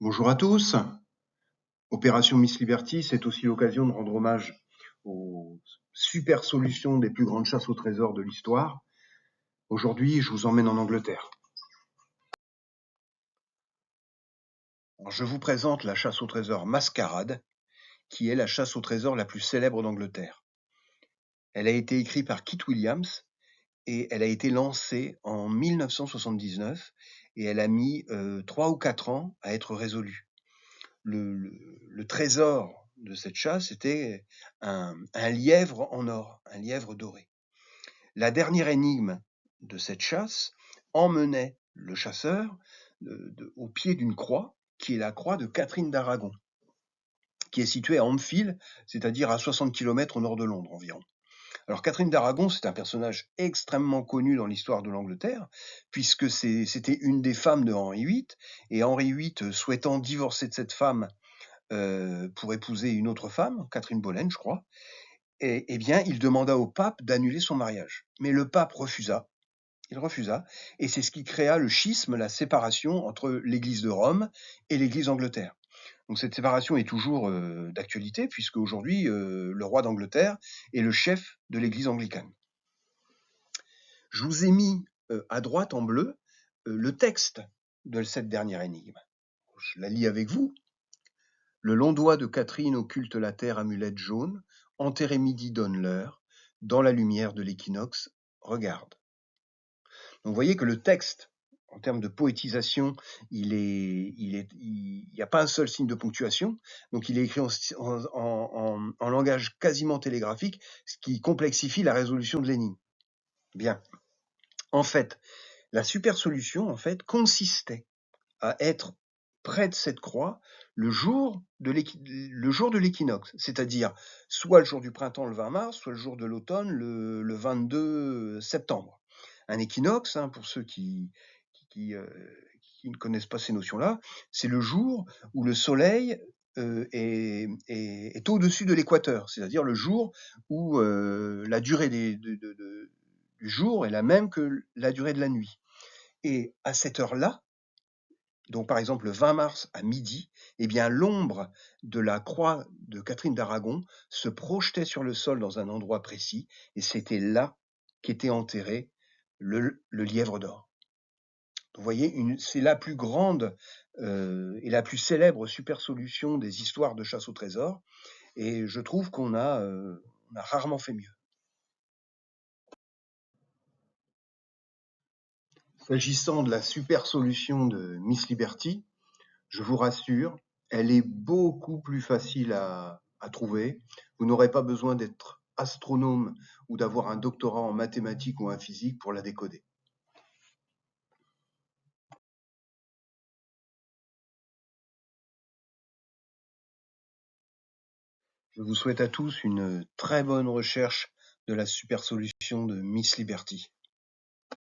Bonjour à tous. Opération Miss Liberty, c'est aussi l'occasion de rendre hommage aux super solutions des plus grandes chasses au trésor de l'histoire. Aujourd'hui, je vous emmène en Angleterre. Alors, je vous présente la chasse au trésor Mascarade, qui est la chasse au trésor la plus célèbre d'Angleterre. Elle a été écrite par Kit Williams et elle a été lancée en 1979 et elle a mis 3 ou 4 ans à être résolue. Le trésor de cette chasse était un lièvre en or, un lièvre doré. La dernière énigme de cette chasse emmenait le chasseur au pied d'une croix, qui est la croix de Catherine d'Aragon, qui est située à Amphill, c'est-à-dire à 60 km au nord de Londres environ. Alors Catherine d'Aragon, c'est un personnage extrêmement connu dans l'histoire de l'Angleterre, puisque c'était une des femmes de Henri VIII, et Henri VIII, souhaitant divorcer de cette femme, pour épouser une autre femme, Catherine Boleyn, je crois, et eh bien, il demanda au pape d'annuler son mariage. Mais le pape refusa. Il refusa, et c'est ce qui créa le schisme, la séparation entre l'Église de Rome et l'Église d'Angleterre. Donc cette séparation est toujours d'actualité, puisque aujourd'hui, le roi d'Angleterre est le chef de l'Église anglicane. Je vous ai mis à droite en bleu le texte de cette dernière énigme. Je la lis avec vous. Le long doigt de Catherine occulte la terre amulette jaune, enterré midi donne l'heure, dans la lumière de l'équinoxe, regarde. Donc vous voyez que le texte, en termes de poétisation, il n'y a pas un seul signe de ponctuation, donc il est écrit en langage quasiment télégraphique, ce qui complexifie la résolution de l'énigme. Bien. En fait, la super solution, en fait, consistait à être près de cette croix le jour de l'équinoxe, c'est-à-dire soit le jour du printemps, le 20 mars, soit le jour de l'automne, le 22 septembre. Un équinoxe, pour ceux qui ne connaissent pas ces notions-là, c'est le jour où le soleil est au-dessus de l'équateur, c'est-à-dire le jour où la durée du jour est la même que la durée de la nuit. Et à cette heure-là, donc par exemple le 20 mars à midi, eh bien l'ombre de la croix de Catherine d'Aragon se projetait sur le sol dans un endroit précis, et c'était là qu'était enterré le lièvre d'or. Vous voyez, c'est la plus grande et la plus célèbre super solution des histoires de chasse au trésor, et je trouve qu'on a rarement fait mieux. S'agissant de la super solution de Miss Liberty, je vous rassure, elle est beaucoup plus facile à trouver. Vous n'aurez pas besoin d'être astronome ou d'avoir un doctorat en mathématiques ou en physique pour la décoder. Je vous souhaite à tous une très bonne recherche de la super solution de Miss Liberty.